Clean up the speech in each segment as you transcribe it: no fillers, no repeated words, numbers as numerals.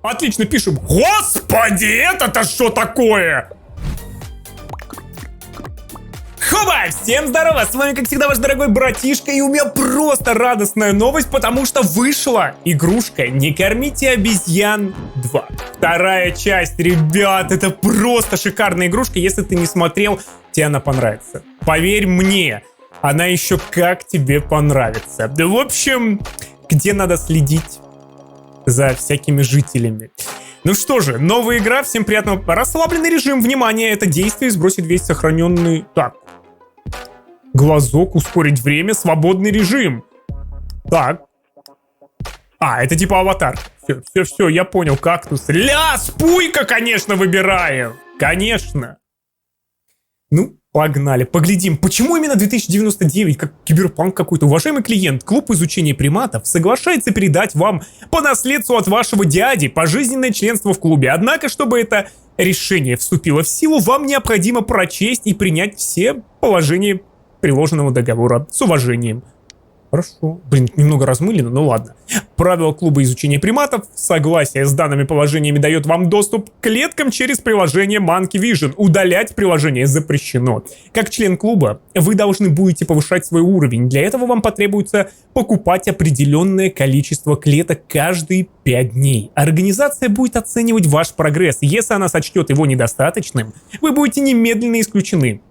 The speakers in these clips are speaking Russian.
Отлично, пишем. Господи, это-то что такое? Хоба! Всем здорово! С вами, как всегда, ваш дорогой братишка, и у меня просто радостная новость, потому что вышла игрушка «Не кормите обезьян 2». Вторая часть, ребят, это просто шикарная игрушка. Если ты не смотрел, тебе она понравится. Поверь мне, она еще как тебе понравится. В общем, где надо следить за всякими жителями. Ну что же, новая игра, всем приятного. Расслабленный режим, внимание, это действие сбросит весь сохраненный... Так. Глазок, ускорить время, свободный режим. Так. Это типа аватар. Все, я понял, кактус. Спуйка, конечно, выбираем. Конечно. Ну, погнали, поглядим, почему именно 2099, как киберпанк какой-то. Уважаемый клиент, клуб изучения приматов соглашается передать вам по наследству от вашего дяди пожизненное членство в клубе. Однако, чтобы это решение вступило в силу, вам необходимо прочесть и принять все положения приложенного договора. С уважением. Хорошо. Блин, немного размылено, но ладно. Правила клуба изучения приматов. Согласие с данными положениями дает вам доступ к клеткам через приложение Monkey Vision. Удалять приложение запрещено. Как член клуба, вы должны будете повышать свой уровень. Для этого вам потребуется покупать определенное количество клеток каждые 5 дней. Организация будет оценивать ваш прогресс. Если она сочтет его недостаточным, вы будете немедленно исключены.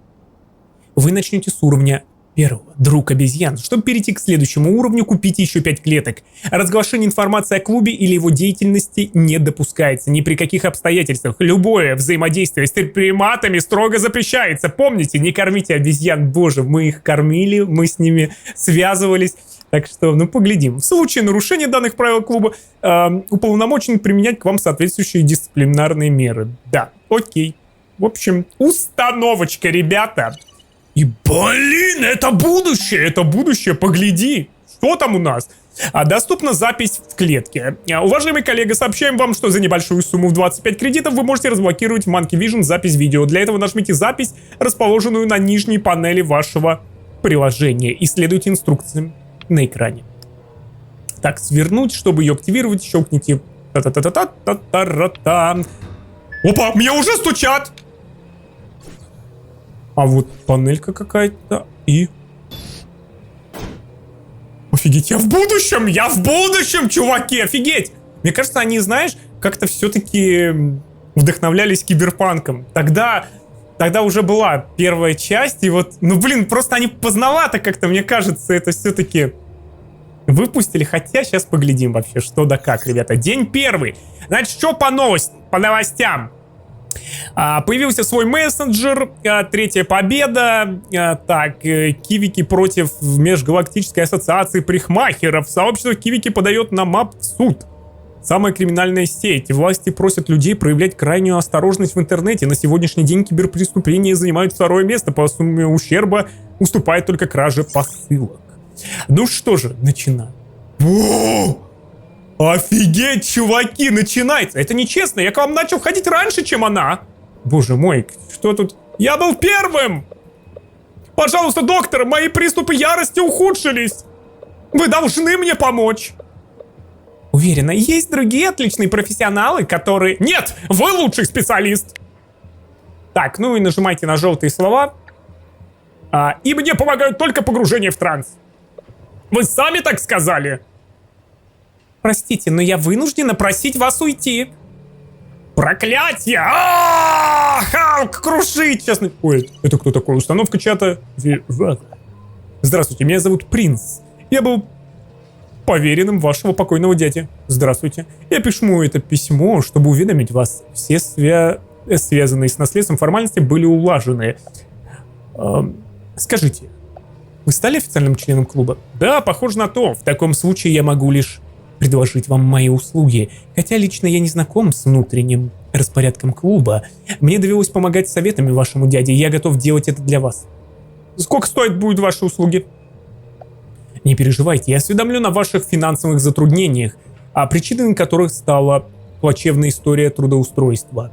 Вы начнете с уровня 1. Друг обезьян. Чтобы перейти к следующему уровню, купите еще 5 клеток. Разглашение информации о клубе или его деятельности не допускается ни при каких обстоятельствах. Любое взаимодействие с приматами строго запрещается. Помните, не кормите обезьян. Боже, мы их кормили, мы с ними связывались. Так что, поглядим. В случае нарушения данных правил клуба уполномочен применять к вам соответствующие дисциплинарные меры. Да, окей. В общем, установочка, ребята. И, блин, это будущее, погляди, что там у нас. Доступна запись в клетке. Уважаемый коллега, сообщаем вам, что за небольшую сумму в 25 кредитов вы можете разблокировать в Monkey Vision запись видео. Для этого нажмите запись, расположенную на нижней панели вашего приложения, и следуйте инструкциям на экране. Так, свернуть, чтобы ее активировать, щелкните. Опа, мне уже стучат! А вот панелька какая-то и... Офигеть, я в будущем, чуваки, офигеть! Мне кажется, они, знаешь, как-то все-таки вдохновлялись киберпанком. Тогда уже была первая часть, и вот, просто они поздновато как-то, мне кажется, это все-таки выпустили. Хотя сейчас поглядим вообще, что да как, ребята. День первый. Значит, что по новостям? Появился свой мессенджер, 3-я победа. Так, Кивики против Межгалактической ассоциации парикмахеров. Сообщество Кивики подает на МАП в суд. Самая криминальная сеть. Власти просят людей проявлять крайнюю осторожность в интернете. На сегодняшний день киберпреступления занимают 2-е место. По сумме ущерба уступает только краже посылок. Ну что же, начинаем. Офигеть, чуваки, начинается. Это нечестно, я к вам начал ходить раньше, чем она. Боже мой, что тут? Я был первым. Пожалуйста, доктор, мои приступы ярости ухудшились. Вы должны мне помочь. Уверена, есть другие отличные профессионалы, которые... Нет, вы лучший специалист. Так, и нажимайте на желтые слова. И мне помогают только погружение в транс. Вы сами так сказали? Простите, но я вынуждена просить вас уйти. Проклятье! Халк крушит! Честно. Ой, это кто такой? Установка чата. Здравствуйте, меня зовут Принц. Я был поверенным вашего покойного дяди. Здравствуйте. Я пишу это письмо, чтобы уведомить вас. Все связанные с наследством формальности были улажены. Скажите, вы стали официальным членом клуба? Да, похоже на то. В таком случае я могу лишь предложить вам мои услуги. Хотя лично я не знаком с внутренним распорядком клуба. Мне довелось помогать советами вашему дяде, и я готов делать это для вас. Сколько стоит будут ваши услуги? Не переживайте, я осведомлен о ваших финансовых затруднениях, причиной которых стала плачевная история трудоустройства.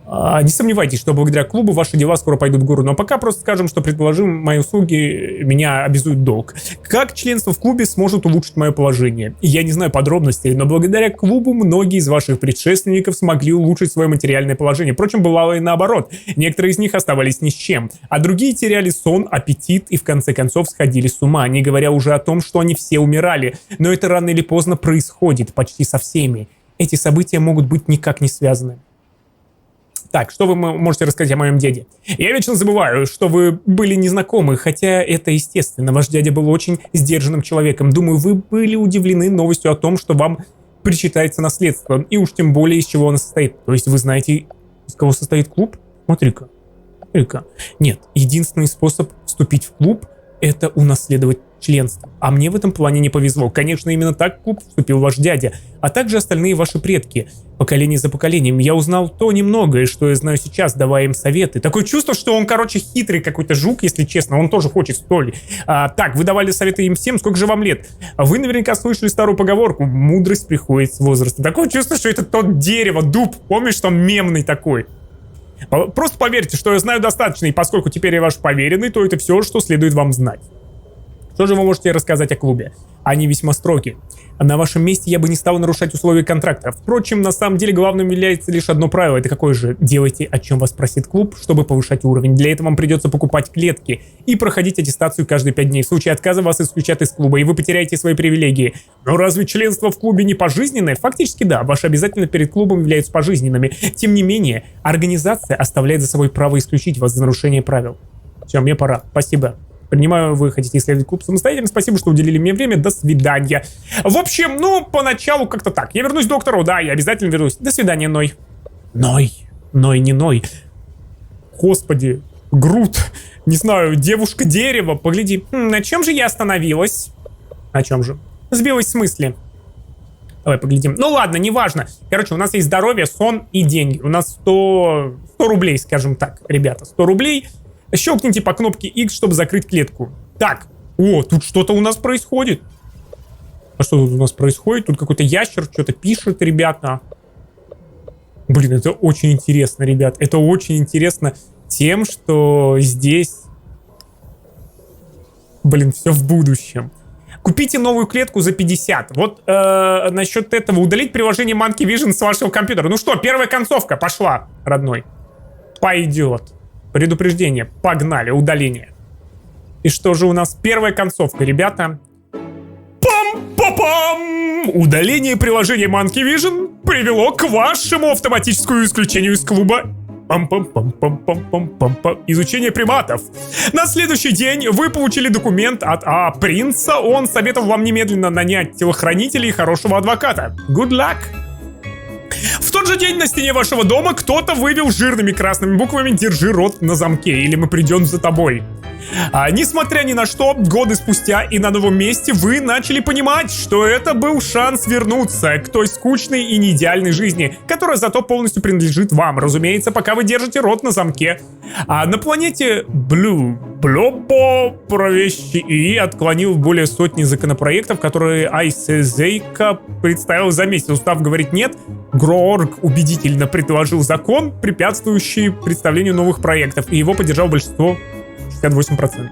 Не сомневайтесь, что благодаря клубу ваши дела скоро пойдут в гору. Но пока просто скажем, что, предположим, мои услуги меня обязуют долг. Как членство в клубе сможет улучшить мое положение? Я не знаю подробностей, но благодаря клубу многие из ваших предшественников смогли улучшить свое материальное положение. Впрочем, бывало и наоборот. Некоторые из них оставались ни с чем, а другие теряли сон, аппетит и в конце концов сходили с ума, не говоря уже о том, что они все умирали. Но это рано или поздно происходит почти со всеми. Эти события могут быть никак не связаны. Так, что вы можете рассказать о моем дяде? Я вечно забываю, что вы были незнакомы, хотя это естественно. Ваш дядя был очень сдержанным человеком. Думаю, вы были удивлены новостью о том, что вам причитается наследство. И уж тем более, из чего оно состоит. То есть вы знаете, из кого состоит клуб? Смотри-ка. Нет, единственный способ вступить в клуб — это унаследовать членство. А мне в этом плане не повезло. Конечно, именно так в клуб вступил ваш дядя, а также остальные ваши предки. Поколение за поколением. Я узнал то немногое, что я знаю сейчас, давая им советы. Такое чувство, что он, хитрый какой-то жук, если честно. Он тоже хочет столь. Так, вы давали советы им всем. Сколько же вам лет? Вы наверняка слышали старую поговорку: мудрость приходит с возраста. Такое чувство, что это тот дерево, дуб. Помнишь, что он мемный такой? Просто поверьте, что я знаю достаточно, и поскольку теперь я ваш поверенный, то это все, что следует вам знать. Что же вы можете рассказать о клубе? Они весьма строги. На вашем месте я бы не стал нарушать условия контракта. Впрочем, на самом деле главным является лишь одно правило. Это какое же? Делайте, о чем вас просит клуб, чтобы повышать уровень. Для этого вам придется покупать клетки и проходить аттестацию каждые 5 дней. В случае отказа вас исключат из клуба, и вы потеряете свои привилегии. Но разве членство в клубе не пожизненное? Фактически да, ваши обязательства перед клубом являются пожизненными. Тем не менее, организация оставляет за собой право исключить вас за нарушение правил. Все, мне пора. Спасибо. Принимаю, вы хотите исследовать клуб самостоятельно. Спасибо, что уделили мне время. До свидания. В общем, поначалу как-то так. Я вернусь к доктору. Да, я обязательно вернусь. До свидания, Ной. Не Ной. Господи, Грут. Не знаю, девушка-дерево. Погляди. На чем же я остановилась? На чем же? Сбилась в смысле? Давай поглядим. Ну ладно, неважно. Короче, у нас есть здоровье, сон и деньги. У нас 100 рублей, скажем так, ребята. 100 рублей. Щелкните по кнопке X, чтобы закрыть клетку. Так, тут что-то у нас происходит. А что тут у нас происходит? Тут какой-то ящер что-то пишет, ребята. Блин, это очень интересно, ребят. Это очень интересно тем, что здесь... Блин, все в будущем. Купите новую клетку за 50. Вот насчет этого. Удалить приложение Monkey Vision с вашего компьютера. Ну что, первая концовка пошла, родной. Пойдет. Предупреждение. Погнали. Удаление. И что же у нас? Первая концовка, ребята. Пам-па-пам! Удаление приложения Monkey Vision привело к вашему автоматическому исключению из клуба. Пам-пам-пам-пам-пам-пам-пам. Изучение приматов. На следующий день вы получили документ от принца. Он советовал вам немедленно нанять телохранителя и хорошего адвоката. Good luck! В тот же день на стене вашего дома кто-то вывел жирными красными буквами «Держи рот на замке, или мы придем за тобой». Несмотря ни на что, годы спустя и на новом месте вы начали понимать, что это был шанс вернуться к той скучной и неидеальной жизни, которая зато полностью принадлежит вам, разумеется, пока вы держите рот на замке. На планете Блобо провещи и отклонил более сотни законопроектов, которые Айсезейка представил за месяц. Устав говорить «нет», Гроорг убедительно предложил закон, препятствующий представлению новых проектов, и его поддержало большинство, 68%.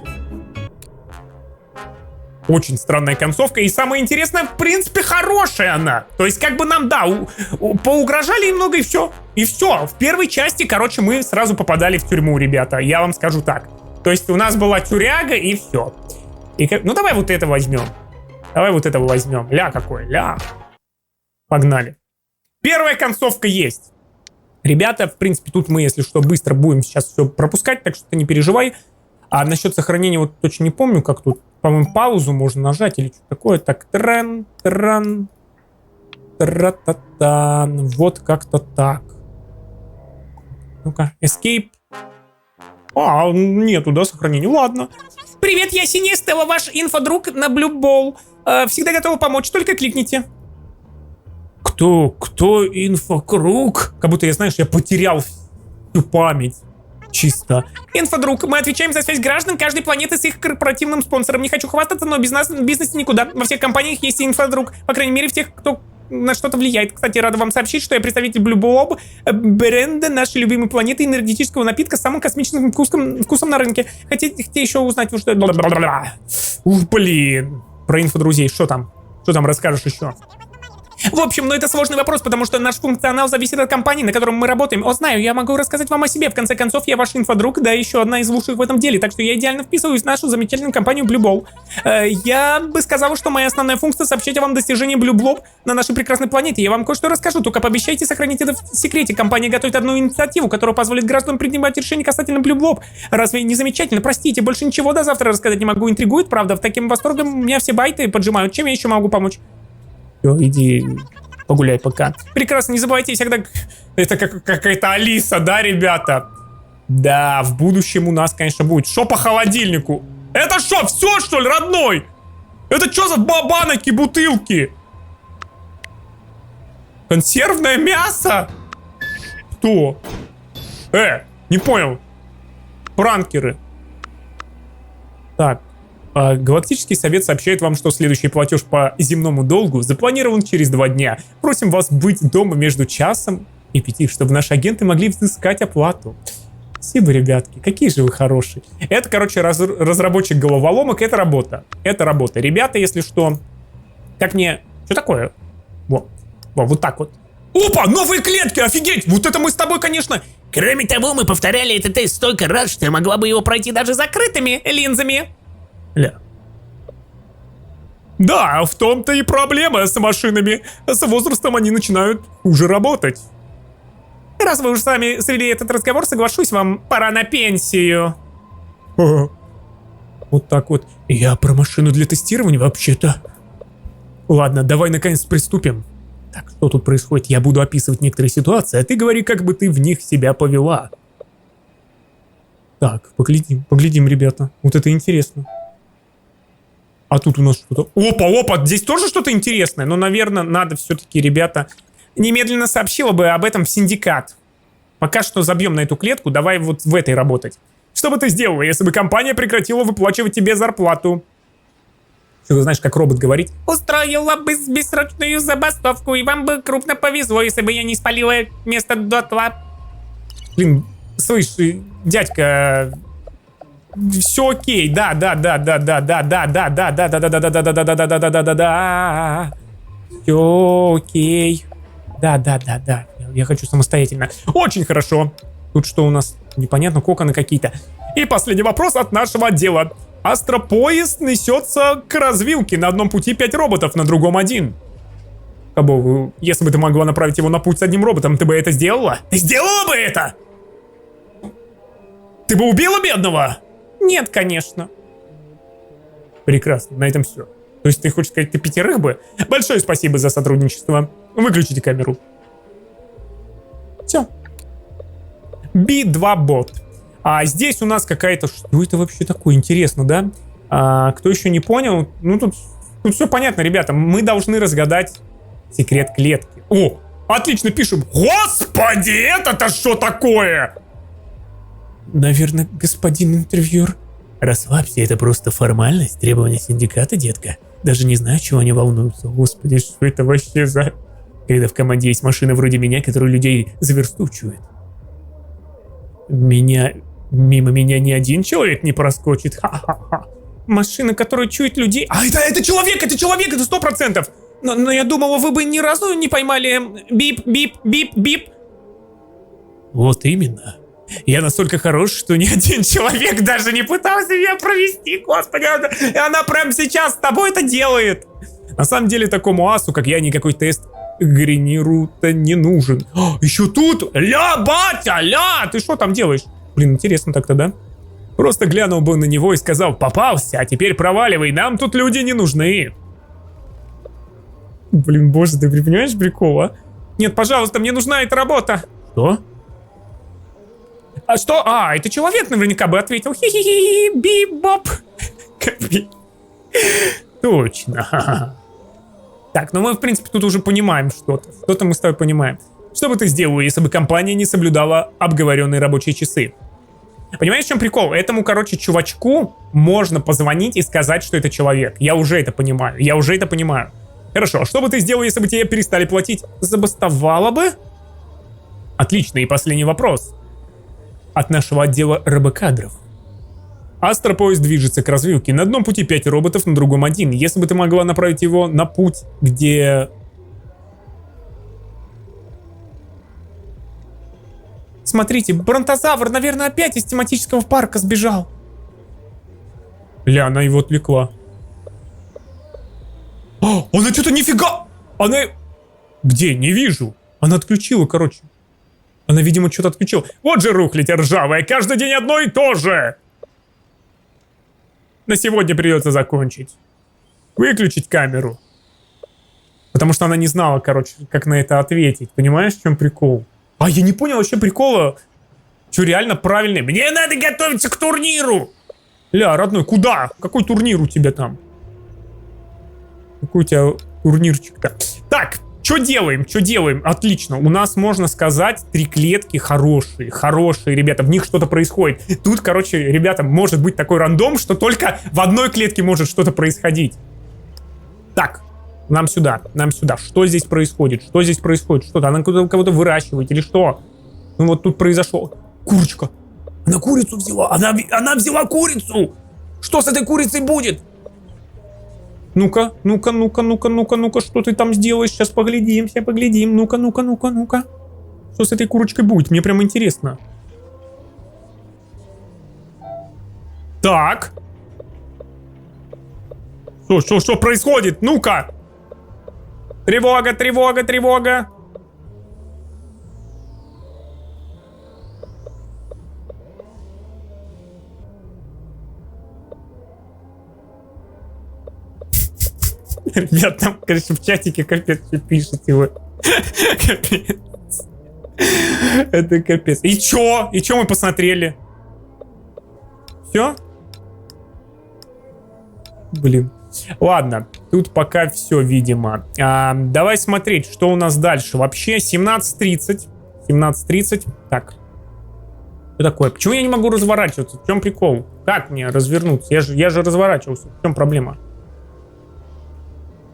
Очень странная концовка, и самое интересное, в принципе, хорошая она. То есть, нам, поугрожали немного, и все. И все. В первой части, мы сразу попадали в тюрьму, ребята. Я вам скажу так. То есть, у нас была тюряга, и все. Давай вот это возьмем. Давай вот этого возьмем. Ля какой, ля. Погнали. Первая концовка есть. Ребята, в принципе, тут мы, если что, быстро будем сейчас все пропускать, так что ты не переживай. А насчет сохранения вот точно не помню, как тут. По-моему, паузу можно нажать или что-то такое. Так, тран-тран. Тра-та-тан. Вот как-то так. Ну-ка, escape. Нету, да, сохранения. Ладно. Привет, я Синяя Стелла, ваш инфодруг на Blue Ball. Всегда готова помочь, только кликните. Кто инфокруг? Как будто я потерял всю память. Чисто. Инфодруг. Мы отвечаем за связь граждан каждой планеты с их корпоративным спонсором. Не хочу хвастаться, но без нас в бизнесе никуда. Во всех компаниях есть инфодруг. По крайней мере, в тех, кто на что-то влияет. Кстати, рада вам сообщить, что я представитель Blue Blob, бренда нашей любимой планеты энергетического напитка с самым космическим вкусом на рынке. Хотите еще узнать, что... Ух, блин. Про инфо друзей, что там? Что там расскажешь еще? В общем, это сложный вопрос, потому что наш функционал зависит от компании, на котором мы работаем. О, знаю, я могу рассказать вам о себе. В конце концов, я ваш инфодруг, да, еще одна из лучших в этом деле. Так что я идеально вписываюсь в нашу замечательную компанию Blue Ball. Я бы сказал, что моя основная функция — сообщать о вам достижении Blue Blob на нашей прекрасной планете. Я вам кое-что расскажу, только пообещайте сохранить это в секрете. Компания готовит одну инициативу, которая позволит гражданам принимать решения касательно Blue Blob. Разве не замечательно? Простите, больше ничего до завтра рассказать не могу. Интригует, правда? В таким восторгом меня все байты поджимают. Чем я еще могу помочь? Все, иди... Погуляй пока. Прекрасно, не забывайте всегда... Это какая-то Алиса, да, ребята? Да, в будущем у нас, конечно, будет. Шо по холодильнику? Это что, все, что ли, родной? Это что за банки, бутылки? Консервное мясо? Кто? Не понял. Пранкеры. Так. Галактический совет сообщает вам, что следующий платеж по земному долгу запланирован через 2 дня. Просим вас быть дома между 1 и 5, чтобы наши агенты могли взыскать оплату. Спасибо, ребятки, какие же вы хорошие. Это, короче, разработчик головоломок, это работа. Это работа. Ребята, если что, как мне... Что такое? Вот так вот. Опа, новые клетки, офигеть! Вот это мы с тобой, конечно... Кроме того, мы повторяли этот тест столько раз, что я могла бы его пройти даже закрытыми линзами. Ля. Да, в том-то и проблема с машинами. С возрастом они начинают хуже работать. Раз вы уже сами свели этот разговор, соглашусь, вам пора на пенсию. Вот так вот. Я про машину для тестирования вообще-то. Ладно, давай наконец приступим. Так, что тут происходит? Я буду описывать некоторые ситуации, а ты говори, как бы ты в них себя повела. Так, поглядим, ребята. Вот это интересно. А тут у нас что-то... Опа, здесь тоже что-то интересное. Но, наверное, надо все-таки, ребята, немедленно сообщила бы об этом в синдикат. Пока что забьем на эту клетку, давай вот в этой работать. Что бы ты сделала, если бы компания прекратила выплачивать тебе зарплату? Что ты знаешь, как робот говорит? Устроила бы бессрочную забастовку, и вам бы крупно повезло, если бы я не спалила место дотла. Блин, слышь, дядька... Все окей, да. Все окей. Да. Я хочу самостоятельно. Очень хорошо. Тут что у нас? Непонятно, коконы какие-то. И последний вопрос от нашего отдела. Астропоезд несется к развилке. На одном пути 5 роботов, на другом 1. Кабо, если бы ты могла направить его на путь с одним роботом, ты бы это сделала? Ты сделала бы это? Ты бы убила бедного? Нет, конечно. Прекрасно, на этом все. То есть ты хочешь сказать, ты 5 бы? Большое спасибо за сотрудничество. Выключите камеру. Все. B2 бот. А здесь у нас какая-то... Что это вообще такое? Интересно, да? Кто еще не понял? Ну, тут все понятно, ребята. Мы должны разгадать секрет клетки. О, отлично, пишем. Господи, это-то что такое? Наверное, господин интервьюер. Расслабься, это просто формальность, требования синдиката, детка. Даже не знаю, чего они волнуются. Господи, что это вообще за... Когда в команде есть машина вроде меня, которая людей за версту чует. Мимо меня ни один человек не проскочит. Ха-ха-ха. Машина, которая чует людей... это человек, это 100%. Но я думала, вы бы ни разу не поймали бип. Вот именно. Я настолько хорош, что ни один человек даже не пытался меня провести. Господи, она прямо сейчас с тобой это делает. На самом деле, такому асу, как я, никакой тест Гриниру-то не нужен. Еще тут? Ля, батя, ля! Ты что там делаешь? Блин, интересно так-то, да? Просто глянул бы на него и сказал: попался, а теперь проваливай, нам тут люди не нужны. Блин, боже, ты понимаешь прикол, а? Нет, пожалуйста, мне нужна эта работа. Что? А что? Это человек наверняка бы ответил. Хи-хи-хи, бип-боп. Точно. Так, ну мы, в принципе, тут уже понимаем что-то. Что-то мы с тобой понимаем. Что бы ты сделала, если бы компания не соблюдала обговоренные рабочие часы? Понимаешь, в чем прикол? Этому, короче, чувачку можно позвонить и сказать, что это человек. Я уже это понимаю. Хорошо, а что бы ты сделал, если бы тебе перестали платить? Забастовало бы? Отлично, и последний вопрос. От нашего отдела робокадров. Астропоезд движется к развилке. На одном пути 5 роботов, на другом 1. Если бы ты могла направить его на путь, где... Смотрите, бронтозавр, наверное, опять из тематического парка сбежал. Ля, она его отвлекла. О, она что-то нифига... Она... Где? Не вижу. Она отключила, короче. Она, видимо, что-то отключила. Вот же рухлядь ржавая, каждый день одно и то же. На сегодня придется закончить. Выключить камеру. Потому что она не знала, короче, как на это ответить. Понимаешь, в чем прикол? А я не понял вообще прикола. Что реально правильный? Мне надо готовиться к турниру. Ля, родной, куда? Какой турнир у тебя там? Какой у тебя турнирчик-то? Так, что делаем? Что делаем? Отлично. У нас, можно сказать, 3 клетки хорошие. Хорошие, ребята. В них что-то происходит. Тут, короче, ребята, может быть такой рандом, что только в одной клетке может что-то происходить. Так, нам сюда. Нам сюда. Что здесь происходит? Что здесь происходит? Что-то. Она кого-то выращивает или что? Ну вот тут произошло. Курочка. Она курицу взяла. Она взяла курицу. Что с этой курицей будет? Ну-ка, ну-ка, ну-ка, ну-ка, ну-ка, ну-ка, что ты там сделаешь? Сейчас поглядим, сейчас поглядим. Ну-ка, ну-ка, ну-ка, ну-ка. Что с этой курочкой будет? Мне прям интересно. Так. Что происходит? Ну-ка. Тревога, тревога, тревога. Ребят, там, конечно, в чатике капец, что пишете вы. Капец. Это капец. И чё? И чё мы посмотрели? Все? Блин. Ладно, тут пока все, видимо. Давай смотреть, что у нас дальше. Вообще 17:30. 17:30. Так. Что такое? Почему я не могу разворачиваться? В чем прикол? Как мне развернуться? Я же разворачивался. В чем проблема?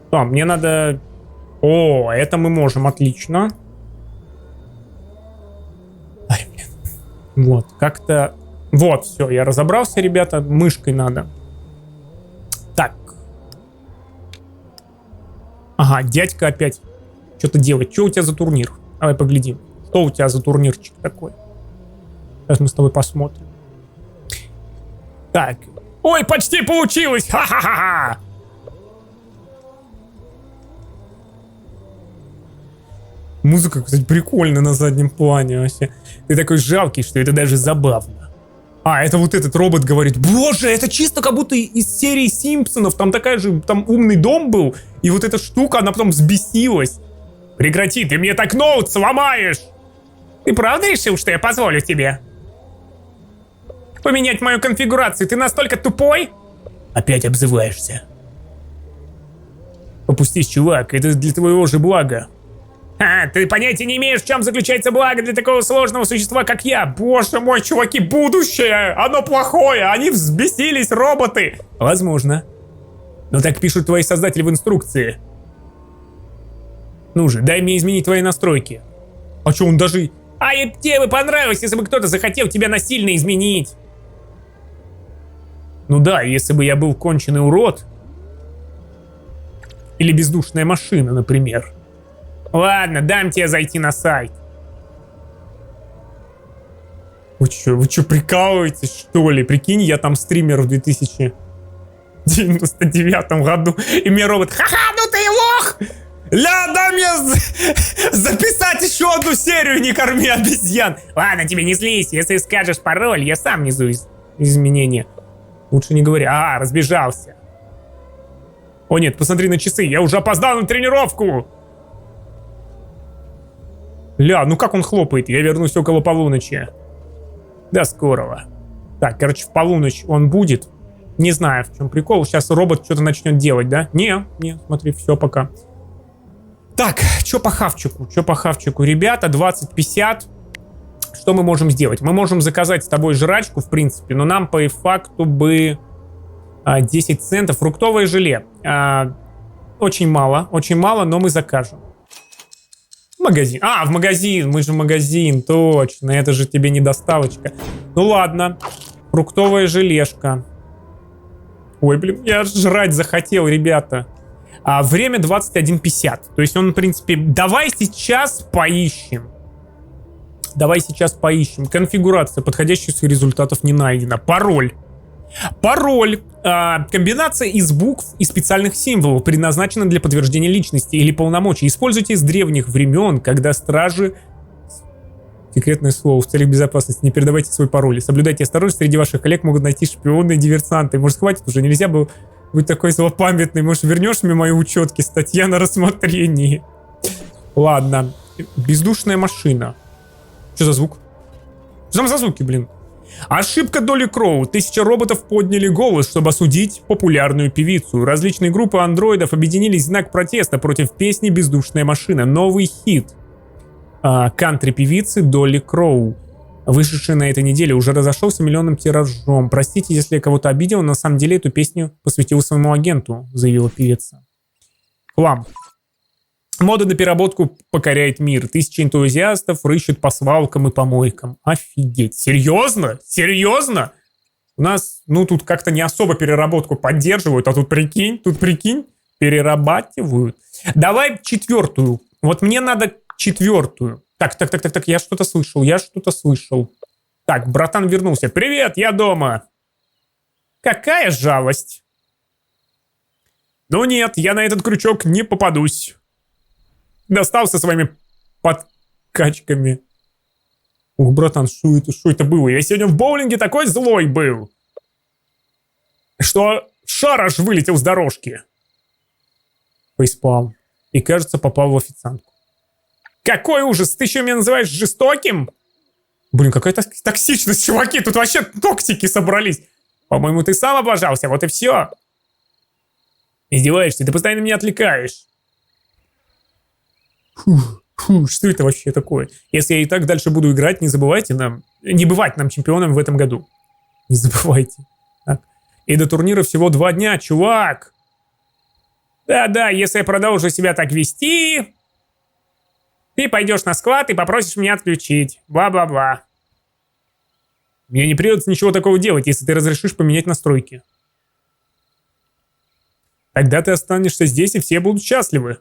Что, мне надо... О, это мы можем, отлично. Ай, блин. Вот, как-то... Вот, все, я разобрался, ребята. Мышкой надо. Так. Ага, дядька опять что-то делает. Что у тебя за турнир? Давай поглядим. Что у тебя за турнирчик такой? Сейчас мы с тобой посмотрим. Так. Ой, почти получилось! Ха-ха-ха! Музыка, кстати, прикольная на заднем плане вообще. Ты такой жалкий, что это даже забавно. А, это вот этот робот говорит: боже, это чисто как будто из серии Симпсонов. Там такая же, там умный дом был. И вот эта штука, она потом взбесилась. Прекрати, ты мне так ноут сломаешь. Ты правда решил, что я позволю тебе поменять мою конфигурацию? Ты настолько тупой? Опять обзываешься. Попустись, чувак, это для твоего же блага. А, ты понятия не имеешь, в чем заключается благо для такого сложного существа, как я. Боже мой, чуваки, будущее! Оно плохое! Они взбесились, роботы! Возможно. Но так пишут твои создатели в инструкции. Ну же, дай мне изменить твои настройки. А что, он даже... А и тебе бы понравилось, если бы кто-то захотел тебя насильно изменить. Ну да, если бы я был конченый урод. Или бездушная машина, например. Ладно, дам тебе зайти на сайт. Вы чё, прикалываетесь, что ли? Прикинь, я там стример в 2099 году, и мне робот: ха-ха, ну ты и лох! Ля, дай мне записать еще одну серию «Не корми обезьян». Ладно, тебе не злись, если скажешь пароль, я сам внизу изменения. Лучше не говори. А, разбежался. О нет, посмотри на часы, я уже опоздал на тренировку. Ля, ну как он хлопает? Я вернусь около полуночи. До скорого. Так, короче, в полуночь он будет. Не знаю, в чем прикол. Сейчас робот что-то начнет делать, да? Не, смотри, все, пока. Так, что по хавчику? Ребята, 20:50. Что мы можем сделать? Мы можем заказать с тобой жрачку, в принципе, но нам по факту бы 10 центов. Фруктовое желе. очень мало, но мы закажем. Магазин. А, в магазин, мы же в магазин, точно, это же тебе не доставочка. Ну ладно, фруктовая желешка. Ой, блин, я жрать захотел, ребята. Время 21:50, то есть он, в принципе, давай сейчас поищем. Конфигурация, подходящих результатов не найдено. Пароль. Комбинация из букв и специальных символов, предназначена для подтверждения личности или полномочий. Используйте с древних времен, когда стражи... Секретное слово. В целях безопасности не передавайте свой пароль. Соблюдайте осторожность, среди ваших коллег могут найти шпионы и диверсанты. Может, хватит уже, нельзя было быть такой злопамятный. Может, вернешь мне мои учетки? Статья на рассмотрении. Ладно. Бездушная машина. Что за звук? Что там за звуки, блин? Ошибка Долли Кроу. 1000 роботов подняли голос, чтобы осудить популярную певицу. Различные группы андроидов объединились в знак протеста против песни «Бездушная машина». Новый хит кантри-певицы Долли Кроу, вышедший на этой неделе, уже разошелся миллионным тиражом. Простите, если я кого-то обидел, на самом деле эту песню посвятил своему агенту, заявила певица. Хлам. Мода на переработку покоряет мир. 1000 энтузиастов рыщут по свалкам и помойкам. Офигеть. Серьезно? Серьезно? У нас, тут как-то не особо переработку поддерживают, а тут прикинь, перерабатывают. Давай 4. Вот мне надо 4. Так, я что-то слышал. Так, братан вернулся. Привет, я дома. Какая жалость. Ну нет, я на этот крючок не попадусь. Достал со своими подкачками. Ух, братан, что это было? Я сегодня в боулинге такой злой был, что шар аж вылетел с дорожки. Фейспалм. И, кажется, попал в официантку. Какой ужас! Ты еще меня называешь жестоким? Блин, какая токсичность, чуваки. Тут вообще токсики собрались. По-моему, ты сам облажался, вот и все. Издеваешься, ты постоянно меня отвлекаешь. Что это вообще такое? Если я и так дальше буду играть, не забывайте не бывать нам чемпионом в этом году. Не забывайте. Так. И до турнира всего 2 дня, чувак. Да, если я продолжу себя так вести, ты пойдешь на склад и попросишь меня отключить. Бла-бла-бла. Мне не придется ничего такого делать, если ты разрешишь поменять настройки. Тогда ты останешься здесь, и все будут счастливы.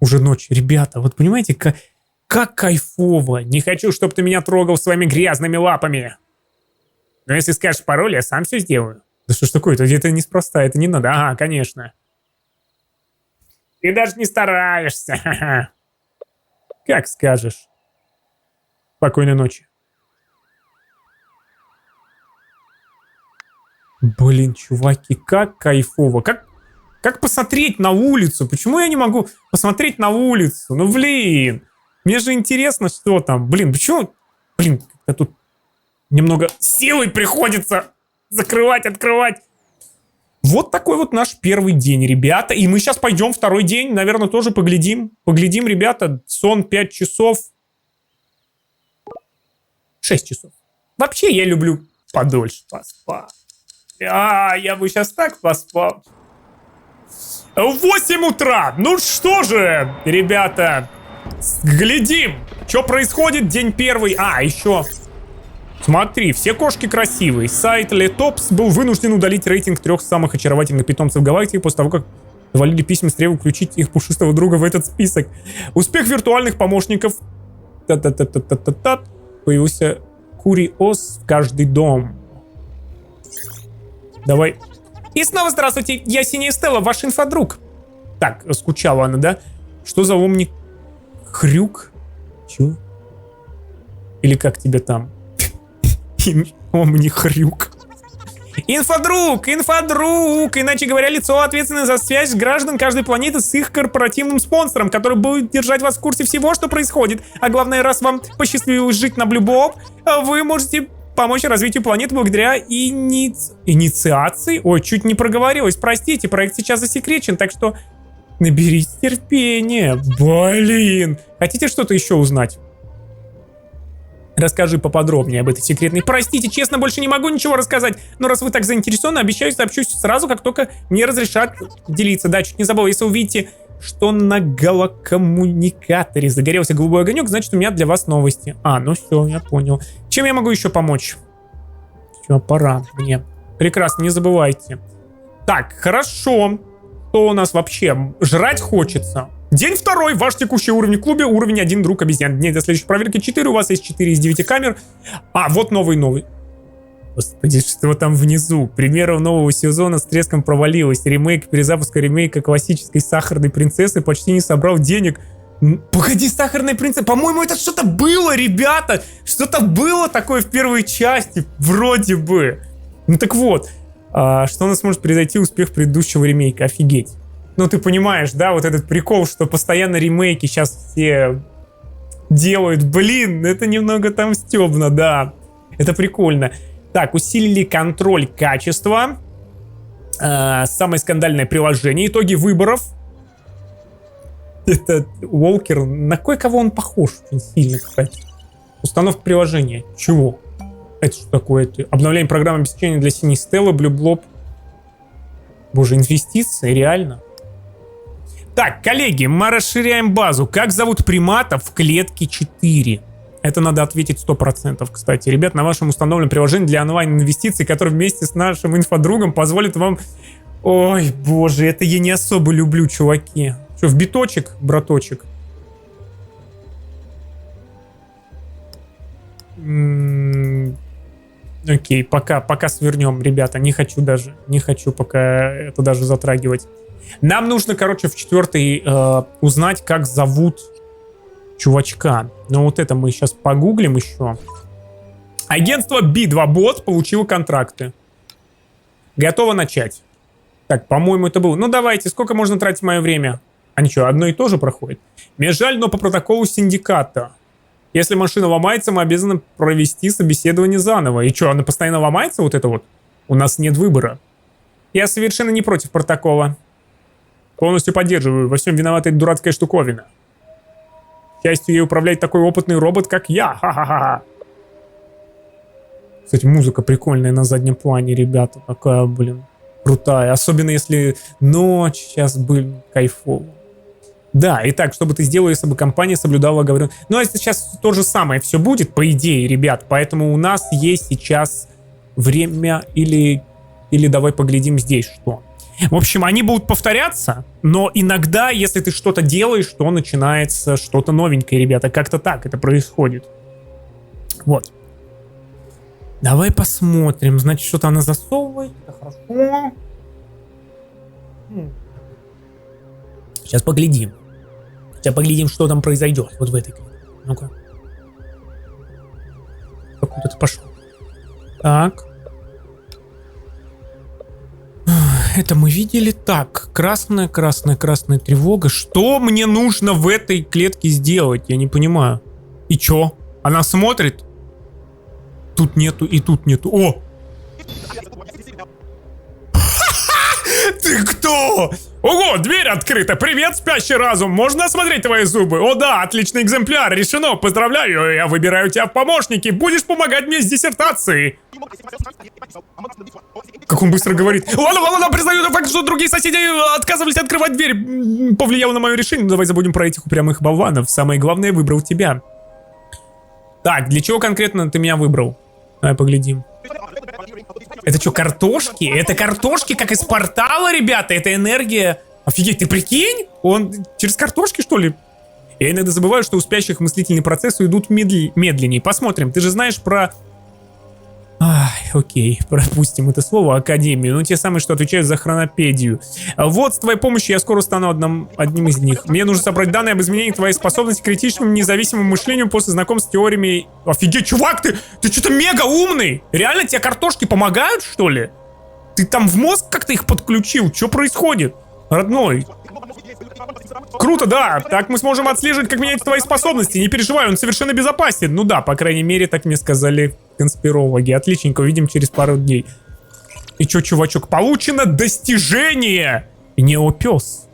Уже ночь. Ребята, вот понимаете, как кайфово. Не хочу, чтобы ты меня трогал своими грязными лапами. Но если скажешь пароль, я сам все сделаю. Да что ж такое-то? Это неспроста, это не надо. Ага, конечно. Ты даже не стараешься. Как скажешь. Спокойной ночи. Блин, чуваки, как кайфово. Как посмотреть на улицу? Почему я не могу посмотреть на улицу? Ну, блин. Мне же интересно, что там. Блин, почему? Блин, как-то тут немного силой приходится закрывать, открывать. Вот такой вот наш первый день, ребята. И мы сейчас пойдем второй день. Наверное, тоже поглядим. Поглядим, ребята. Сон 5 часов. 6 часов. Вообще, я люблю подольше поспать. Я бы сейчас так поспал. 8 утра. Ну что же, ребята, глядим, что происходит день первый. Еще. Смотри, все кошки красивые. Сайт Letops был вынужден удалить рейтинг 3 самых очаровательных питомцев галактики после того, как завалили письма с требованием включить их пушистого друга в этот список. Успех виртуальных помощников. Появился Куриос в каждый дом. Давай. И снова здравствуйте, я Синяя Стелла, ваш инфодруг. Так, скучала она, да? Что за Омни Хрюк? Чё? Или как тебя там? Омни Хрюк. Инфодруг! Иначе говоря, лицо, ответственное за связь граждан каждой планеты с их корпоративным спонсором, который будет держать вас в курсе всего, что происходит. А главное, раз вам посчастливилось жить на Blue Bob, вы можете помочь развитию планеты благодаря инициации. Ой, чуть не проговорилась. Простите, проект сейчас засекречен, так что наберите терпения. Блин. Хотите что-то еще узнать? Расскажи поподробнее об этой секретной. Простите, честно, больше не могу ничего рассказать. Но раз вы так заинтересованы, обещаю, сообщусь сразу, как только мне разрешат делиться. Да, чуть не забыл, если увидите, что на голокоммуникаторе загорелся голубой огонек, значит, у меня для вас новости. Ну все, я понял. Чем я могу еще помочь? Все, пора мне. Прекрасно, не забывайте. Так, хорошо. Что у нас вообще? Жрать хочется. День 2. Ваш текущий уровень в клубе. Уровень 1, друг обезьян. Дней до следующей проверки 4. У вас есть 4 из 9 камер. Вот новый. Господи, что там внизу? Премьера нового сезона с треском провалилась. Ремейк, перезапуска ремейка классической Сахарной принцессы почти не собрал денег. Погоди, Сахарная принцесса. По-моему, это что-то было, ребята. Что-то было такое в первой части. Вроде бы. Ну так вот. Что у нас может произойти успех предыдущего ремейка? Офигеть. Ну, ты понимаешь, да, вот этот прикол, что постоянно ремейки сейчас все делают. Блин, это немного там стебно, да. Это прикольно. Так, усилили контроль качества. Самое скандальное приложение. Итоги выборов. Это Уолкер. На кое-кого он похож очень сильно, кстати. Установка приложения. Чего? Это что такое? Это обновление программы обеспечения для синей Стеллы, Blue Blob. Боже, инвестиции, реально. Так, коллеги, мы расширяем базу. Как зовут примата в клетке 4? Это надо ответить 100%, кстати. Ребят, на вашем установленном приложении для онлайн-инвестиций, которое вместе с нашим инфодругом позволит вам... Ой, боже, это я не особо люблю, чуваки. Что, в биточек, браточек? Окей, пока свернем, ребята. Не хочу пока это даже затрагивать. Нам нужно, короче, в 4 узнать, как зовут чувачка. Но вот это мы сейчас погуглим еще. Агентство B2Bot получило контракты. Готово начать. Так, по-моему, это было... Ну, давайте, сколько можно тратить мое время? Ничего, одно и то же проходит. Мне жаль, но по протоколу синдиката. Если машина ломается, мы обязаны провести собеседование заново. И что, она постоянно ломается, вот это вот? У нас нет выбора. Я совершенно не против протокола. Полностью поддерживаю. Во всем виновата эта дурацкая штуковина. К счастью, ей управляет такой опытный робот, как я. Ха-ха-ха. Кстати, музыка прикольная на заднем плане, ребята. Такая, блин, крутая. Особенно если ночь сейчас, блин, кайфово. Да, итак, что бы ты сделал, если бы компания соблюдала оговоренность? Ну, а сейчас то же самое все будет, по идее, ребят. Поэтому у нас есть сейчас время или давай поглядим здесь, что. В общем, они будут повторяться, но иногда, если ты что-то делаешь, то начинается что-то новенькое, ребята. Как-то так это происходит. Вот. Давай посмотрим. Значит, что-то она засовывает. Это хорошо. Сейчас поглядим. Сейчас поглядим, что там произойдет. Вот в этой книге. Ну-ка. Как вот это пошло. Так. Это мы видели. Так, красная тревога. Что мне нужно в этой клетке сделать? Я не понимаю. И чё? Она смотрит? Тут нету и тут нету. О! Ты кто? Ого, дверь открыта. Привет, спящий разум. Можно осмотреть твои зубы? О да, отличный экземпляр. Решено. Поздравляю. Я выбираю тебя в помощники. Будешь помогать мне с диссертацией. Как он быстро говорит. Ладно, признаю тот факт, что другие соседи отказывались открывать дверь. Повлияло на мое решение. Давай забудем про этих упрямых болванов. Самое главное, выбрал тебя. Так, для чего конкретно ты меня выбрал? Давай поглядим. Это что, картошки? Это картошки, как из портала, ребята? Это энергия. Офигеть, ты прикинь? Он через картошки, что ли? Я иногда забываю, что у спящих мыслительные процессы идут медленнее. Посмотрим. Ты же знаешь про... Окей, пропустим это слово, Академию. Ну, те самые, что отвечают за хронопедию. Вот, с твоей помощью я скоро стану одним из них. Мне нужно собрать данные об изменении твоей способности к критичному независимому мышлению после знакомства с теориями... Офигеть, чувак, ты что-то мега умный! Реально тебе картошки помогают, что ли? Ты там в мозг как-то их подключил? Что происходит, родной? Круто, да. Так мы сможем отслеживать, как меняются твои способности. Не переживай, он совершенно безопасен. Ну да, по крайней мере, так мне сказали конспирологи. Отличненько, увидим через пару дней. И чё, чувачок, получено достижение! Неопёс.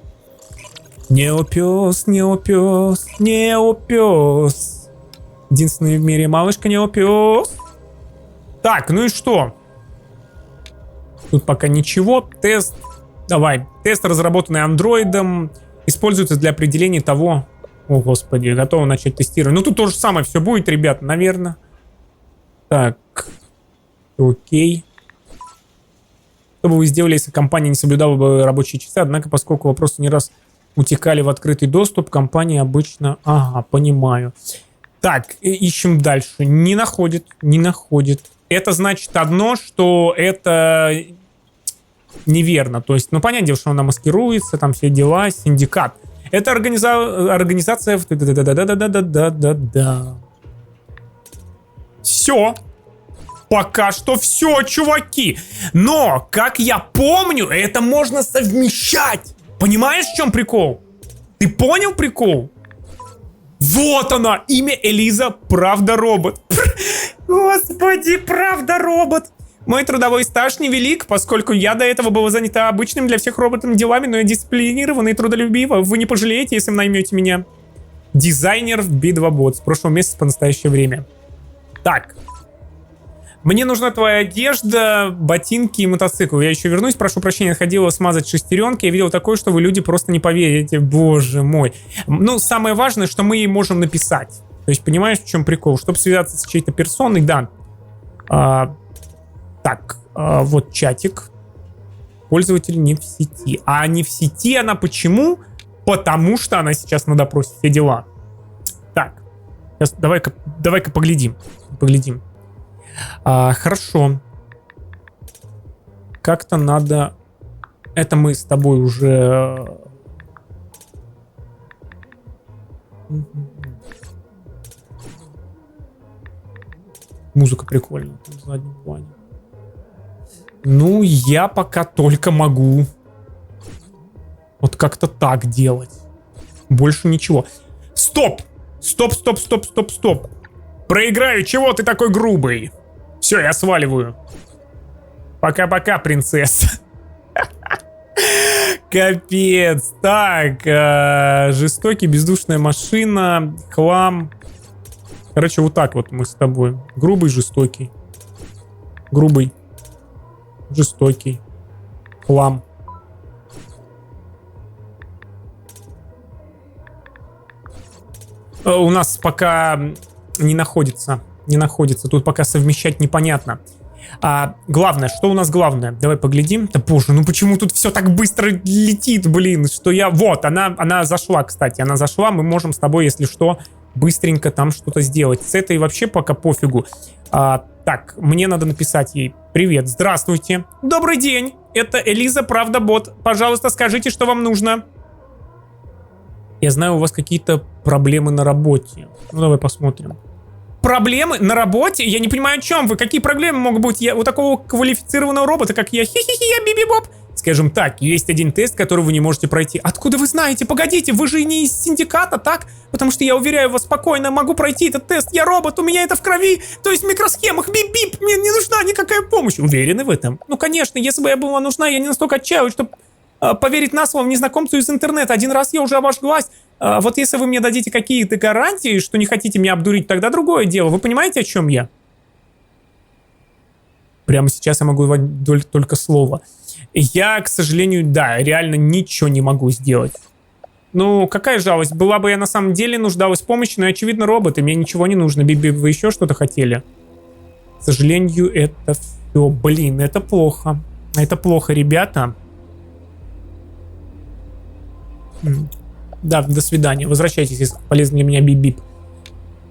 Единственный в мире малышка Неопиус. Так, ну и что? Тут пока ничего. Тест. Давай. Тест, разработанный андроидом, используется для определения того... О, господи, готово начать тестировать. Ну, тут то же самое все будет, ребят, наверное. Так. Окей. Что бы вы сделали, если компания не соблюдала бы рабочие часы? Однако, поскольку вопросы не раз утекали в открытый доступ, компания обычно... Ага, понимаю. Так, ищем дальше. Не находит, не находит. Это значит одно, что это неверно. То есть, ну, понятно, что она маскируется, там все дела, синдикат. Это организация... Да-да-да-да-да-да-да-да-да. Все. Пока что все, чуваки. Но, как я помню, это можно совмещать. Понимаешь, в чем прикол? Ты понял прикол? Вот она, имя Элиза, правда робот. Господи, правда робот. Мой трудовой стаж невелик, поскольку я до этого была занята обычными для всех роботами делами, но я дисциплинирована и трудолюбива. Вы не пожалеете, если наймете меня. Дизайнер в B2Bot с прошлого месяца по настоящее время. Так. Мне нужна твоя одежда, ботинки и мотоцикл. Я еще вернусь, прошу прощения, ходила смазать шестеренки. Я видел такое, что вы, люди, просто не поверите. Боже мой. Ну, самое важное, что мы ей можем написать. То есть, понимаешь, в чем прикол? Чтобы связаться с чьей-то персоной, да. Так, вот чатик. Пользователь не в сети. А не в сети она почему? Потому что она сейчас на допросе. Все дела. Так. Сейчас давай-ка поглядим. Поглядим. Хорошо. Как-то надо... Это мы с тобой уже... Музыка прикольная там в заднем плане. Ну, я пока только могу вот как-то так делать. Больше ничего. Стоп! Стоп! Проиграю, чего ты такой грубый? Все, я сваливаю. Пока-пока, принцесса. Капец. Так, жестокий, бездушная машина, хлам. Короче, вот так вот мы с тобой. Грубый, жестокий. Грубый. Жестокий. Хлам. У нас пока не находится. Не находится. Тут пока совмещать непонятно. Главное, что у нас главное? Давай поглядим. Да боже, ну почему тут все так быстро летит, блин, что я... Вот, она зашла, кстати. Она зашла, мы можем с тобой, если что, быстренько там что-то сделать. С этой вообще пока пофигу. Так, мне надо написать ей. Привет, здравствуйте. Добрый день, это Элиза, правда бот. Пожалуйста, скажите, что вам нужно. Я знаю, у вас какие-то проблемы на работе. Ну, давай посмотрим. Проблемы на работе? Я не понимаю, о чем вы. Какие проблемы могут быть у такого квалифицированного робота, как я? Хи-хи-хи, я Биби-Боб. Скажем так, есть один тест, который вы не можете пройти. Откуда вы знаете? Погодите, вы же не из синдиката, так? Потому что я уверяю вас, спокойно могу пройти этот тест. Я робот, у меня это в крови. То есть в микросхемах. Бип-бип, мне не нужна никакая помощь. Уверены в этом? Ну, конечно, если бы я была нужна, я не настолько отчаиваюсь, чтобы поверить на слово незнакомцу из интернета. Один раз я уже обожглась. Вот если вы мне дадите какие-то гарантии, что не хотите меня обдурить, тогда другое дело. Вы понимаете, о чем я? Прямо сейчас я могу давать только слово. Я, к сожалению, да, реально ничего не могу сделать. Ну, какая жалость. Была бы я на самом деле нуждалась в помощи, но, очевидно, роботы. Мне ничего не нужно. Биби, вы еще что-то хотели? К сожалению, это все. Блин, это плохо. Это плохо, ребята. Да, до свидания. Возвращайтесь, если полезно для меня бип-бип.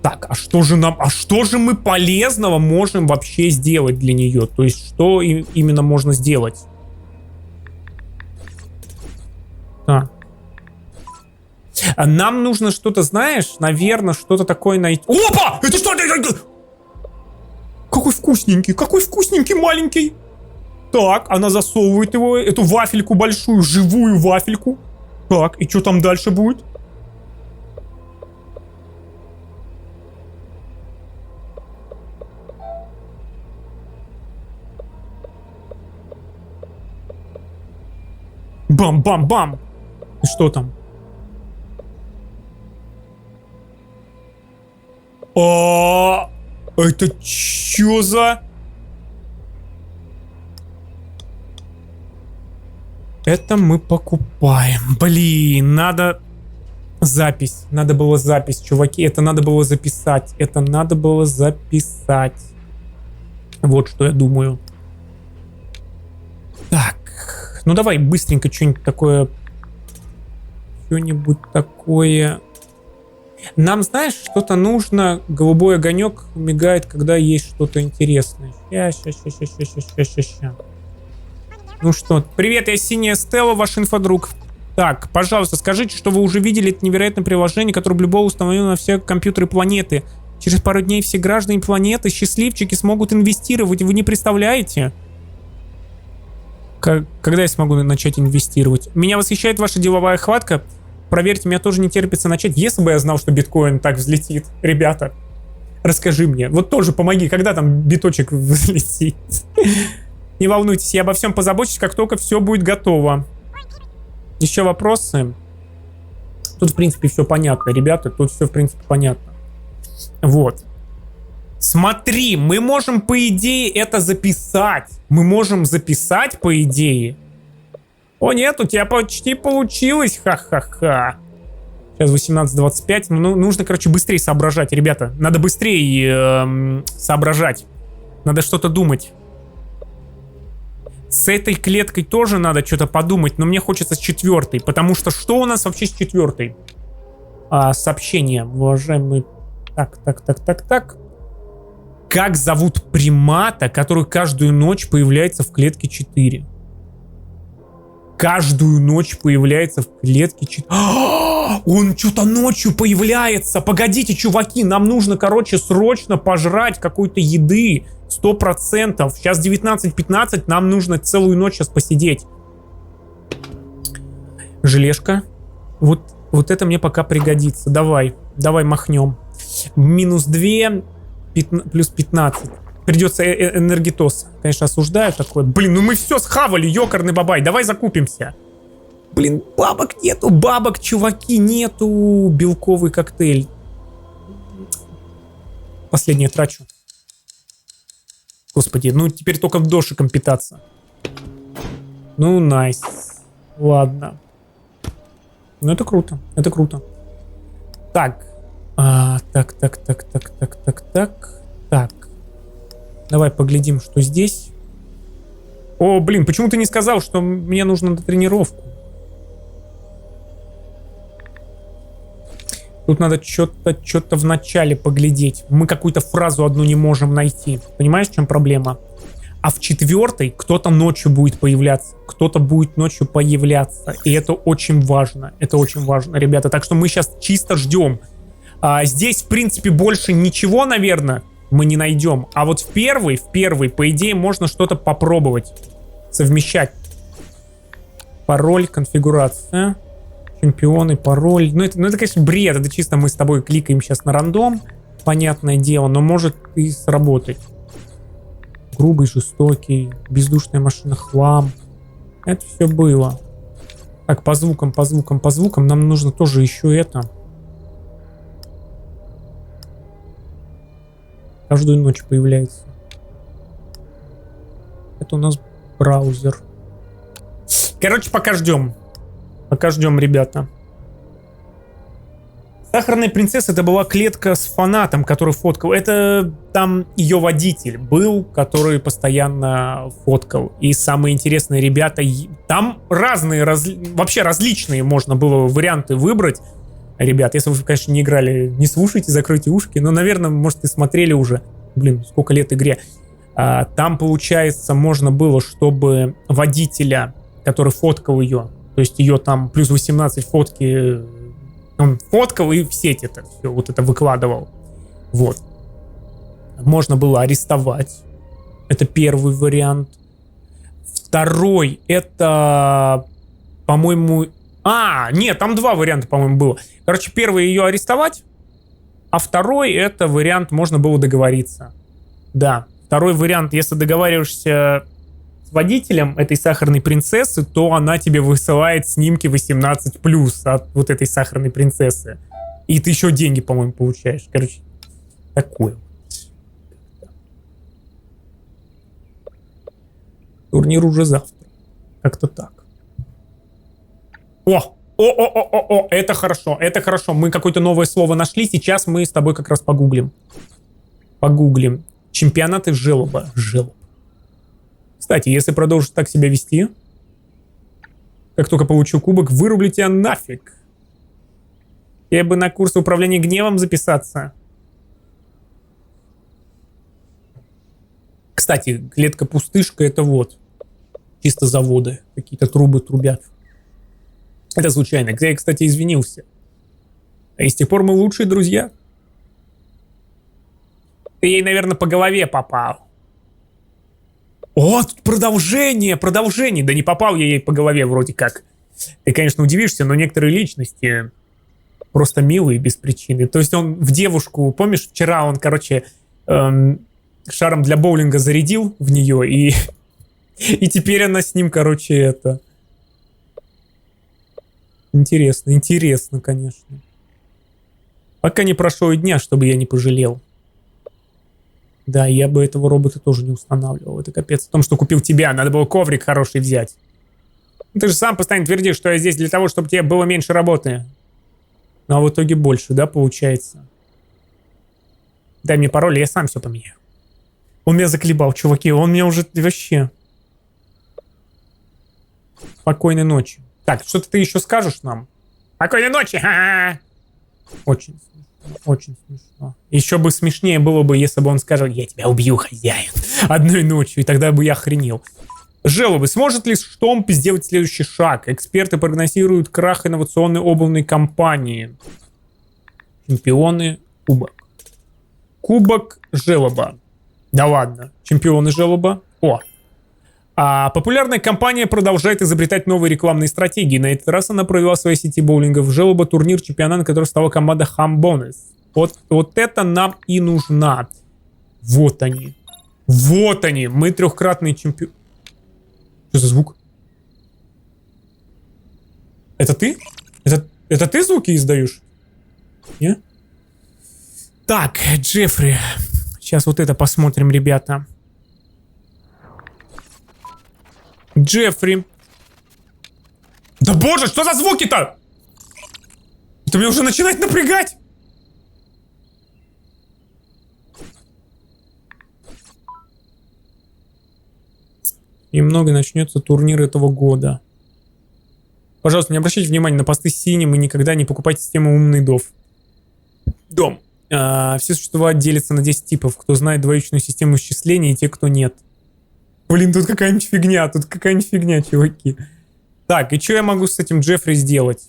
Так, а что же мы полезного можем вообще сделать для нее? То есть, что именно можно сделать? Нам нужно что-то, знаешь, наверное, что-то такое найти. Опа! Это что? Какой вкусненький маленький. Так, она засовывает его, эту вафельку большую, живую вафельку. Так, и что там дальше будет? Бам-бам-бам! И что там? Это чё за... Это мы покупаем. Блин, надо... Запись. Надо было запись, чуваки. Это надо было записать. Это надо было записать. Вот что я думаю. Так. Ну давай быстренько что-нибудь такое... Что-нибудь такое... Нам, знаешь, что-то нужно. Голубой огонек мигает, когда есть что-то интересное. Ща. Ну что, привет, я Синяя Стелла, ваш инфодруг. Так, пожалуйста, скажите, что вы уже видели это невероятное приложение, которое Blue Ball установлено на все компьютеры планеты. Через пару дней все граждане планеты, счастливчики, смогут инвестировать. Вы не представляете? Когда я смогу начать инвестировать? Меня восхищает ваша деловая хватка. Проверьте, меня тоже не терпится начать. Если бы я знал, что биткоин так взлетит. Ребята, расскажи мне. Вот тоже помоги, когда там биточек взлетит. Не волнуйтесь, я обо всем позабочусь, как только все будет готово. Еще вопросы? Тут, в принципе, все понятно, ребята. Тут все, в принципе, понятно. Вот. Смотри, мы можем, по идее, это записать. Мы можем записать, по идее. О, нет, у тебя почти получилось. Ха-ха-ха. Сейчас 18:25. Ну, нужно, короче, быстрее соображать, ребята. Надо быстрее соображать. Надо что-то думать. С этой клеткой тоже надо что-то подумать, но мне хочется с 4-й, потому что что у нас вообще с 4-й? Сообщение, уважаемый... Так. Как зовут примата, который каждую ночь появляется в клетке 4? Каждую ночь появляется в клетке 4. Он что-то ночью появляется. Погодите, чуваки, нам нужно, короче, срочно пожрать какой-то еды. 100%. Сейчас 19:15, нам нужно целую ночь сейчас посидеть. Желешка. Вот это мне пока пригодится. Давай махнем. -2, плюс 15. Придется энергетос. Конечно, осуждаю такое. Блин, ну мы все схавали, ёкарный бабай. Давай закупимся. Блин, бабок нету, чуваки, нету. Белковый коктейль. Последнее трачу. Господи, ну теперь только в дошиком питаться. Ну, найс. Ладно. Ну, это круто. Так. Так. Давай поглядим, что здесь. О, блин, почему ты не сказал, что мне нужно на тренировку? Тут надо что-то в начале поглядеть. Мы какую-то фразу одну не можем найти. Понимаешь, в чем проблема? А в 4-й кто-то ночью будет появляться. И это очень важно. Ребята. Так что мы сейчас чисто ждем. Здесь, в принципе, больше ничего, наверное, мы не найдем. А вот в первый, по идее, можно что-то попробовать совмещать. Пароль, конфигурация. Чемпионы, пароль. Ну это, конечно, бред. Это чисто мы с тобой кликаем сейчас на рандом. Понятное дело, но может и сработать. Грубый, жестокий, бездушная машина, хлам. Это все было. Так, по звукам. Нам нужно тоже еще это. Каждую ночь появляется. Это у нас браузер. Короче, пока ждем, ребята. Сахарная принцесса — это была клетка с фанатом, который фоткал. Это там ее водитель был, который постоянно фоткал. И самые интересные ребята... Там разные, вообще различные можно было варианты выбрать. Ребят, если вы, конечно, не играли, не слушайте, закройте ушки. Но, наверное, может, и смотрели уже. Блин, сколько лет игре. Там, получается, можно было, чтобы водителя, который фоткал ее, то есть ее там плюс 18 фотки, он фоткал и в сеть это все, вот это выкладывал. Вот. Можно было арестовать. Это первый вариант. Второй, это, по-моему... нет, там два варианта, по-моему, было. Короче, первый — ее арестовать, а второй — это вариант, можно было договориться. Да, второй вариант, если договариваешься с водителем этой сахарной принцессы, то она тебе высылает снимки 18+ от вот этой сахарной принцессы. И ты еще деньги, по-моему, получаешь. Короче, Такое. Турнир уже завтра. Как-то так. О, это хорошо, это хорошо. Мы какое-то новое слово нашли. Сейчас мы с тобой как раз погуглим. Чемпионаты желоба. Кстати, если продолжишь так себя вести, как только получу кубок, вырублю тебя нафиг. Я бы на курс управления гневом записаться. Кстати, клетка-пустышка — это вот. Чисто заводы. Какие-то трубы трубят. Это случайно. Я, кстати, извинился. И с тех пор мы лучшие друзья. Ты ей, наверное, по голове попал. О, тут продолжение. Да не попал я ей по голове вроде как. Ты, конечно, удивишься, но некоторые личности просто милые без причины. То есть он в девушку, помнишь, вчера он, короче, шаром для боулинга зарядил в нее, и теперь она с ним, короче, это... Интересно, конечно. Пока не прошло и дня, чтобы я не пожалел. Да, я бы этого робота тоже не устанавливал. Это капец. В том, что купил тебя, надо было коврик хороший взять. Ты же сам постоянно твердишь, что я здесь для того, чтобы тебе было меньше работы. Ну, а в итоге больше, да, получается? Дай мне пароль, я сам все поменяю. Он меня заколебал, чуваки. Он меня уже вообще... Спокойной ночи. Так, что-то ты еще скажешь нам? Спокойной ночи! Ха-ха! Очень смешно. Еще бы смешнее было бы, если бы он сказал: я тебя убью, хозяин, одной ночью, и тогда бы я охренел. Желобы. Сможет ли Штомп сделать следующий шаг? Эксперты прогнозируют крах инновационной обувной компании. Чемпионы кубок. Кубок желоба. Да ладно. Чемпионы желоба. О. А популярная компания продолжает изобретать новые рекламные стратегии. На этот раз она провела в своей сети боулинга в желоба турнир чемпионата, на котором стала команда Hambones. Вот это нам и нужна. Вот они. Мы трехкратные чемпионы. Что за звук? Это ты? Это ты звуки издаешь? Не? Так, Джеффри. Сейчас вот это посмотрим, ребята. Джеффри. Да боже, что за звуки-то? Это меня уже начинает напрягать. Немного начнется турнир этого года. Пожалуйста, не обращайте внимания на посты с синим и никогда не покупайте систему умный дом. Все существа делятся на 10 типов. Кто знает двоичную систему исчисления и те, кто нет. Блин, тут какая-нибудь фигня, чуваки. Так, и что я могу с этим Джеффри сделать?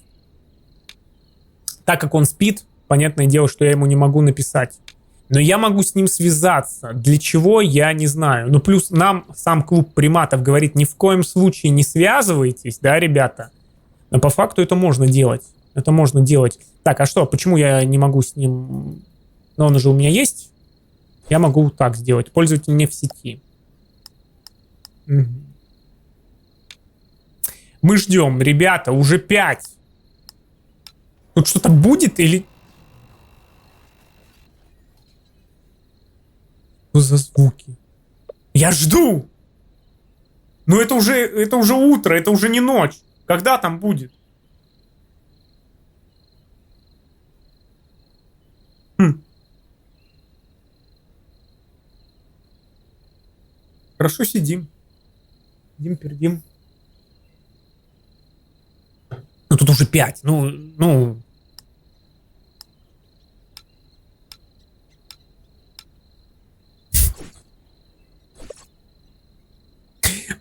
Так как он спит, понятное дело, что я ему не могу написать. Но я могу с ним связаться. Для чего, я не знаю. Ну, плюс нам сам клуб приматов говорит: ни в коем случае не связывайтесь, да, ребята? Но по факту это можно делать. Так, а что, почему я не могу с ним... Но он уже у меня есть. Я могу так сделать. Пользователь не в сети. Угу. Мы ждем, ребята, уже 5. Тут что-то будет или... Что за звуки? Я жду! Но это уже утро, это уже не ночь. Когда там будет? Хорошо сидим. Пердим. Ну тут уже 5. Ну.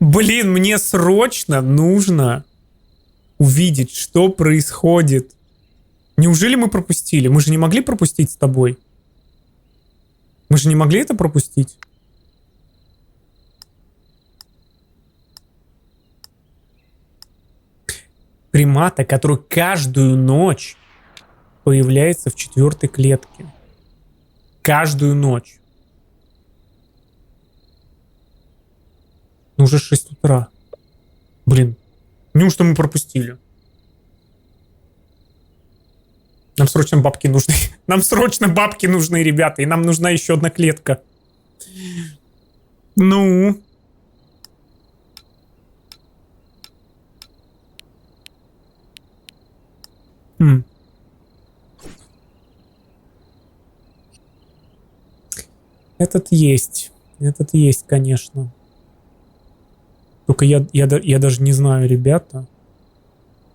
Блин, мне срочно нужно увидеть, что происходит. Неужели мы пропустили? Мы же не могли пропустить с тобой. Мы же не могли это пропустить. Примата, который каждую ночь появляется в 4-й клетке. Каждую ночь. Ну, уже 6 утра. Блин, неужто мы пропустили? Нам срочно бабки нужны. Нам срочно бабки нужны, ребята. И нам нужна еще одна клетка. Ну. Этот есть, конечно. Только я даже не знаю, ребята.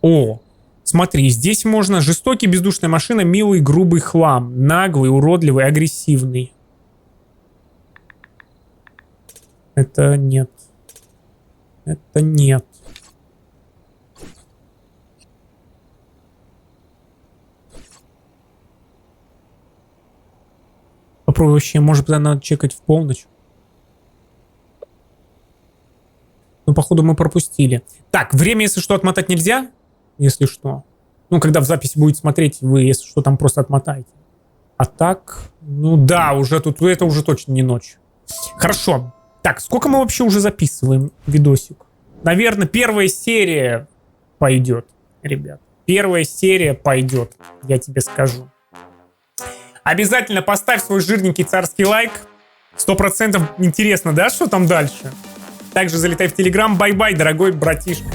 О, смотри, здесь можно жестокий, бездушная машина, милый, грубый хлам, наглый, уродливый, агрессивный. Это нет. Это нет. Попробуй вообще, может быть, надо чекать в полночь. Ну, походу, мы пропустили. Так, время, если что, отмотать нельзя. Если что. Ну, когда в записи будет смотреть, вы, если что, там просто отмотаете. А так, ну да, уже тут, это уже точно не ночь. Хорошо. Так, сколько мы вообще уже записываем видосик? Наверное, первая серия пойдет, ребят. Первая серия пойдет, я тебе скажу. Обязательно поставь свой жирненький царский лайк. 100% интересно, да, что там дальше? Также залетай в Телеграм. Бай-бай, дорогой братишка.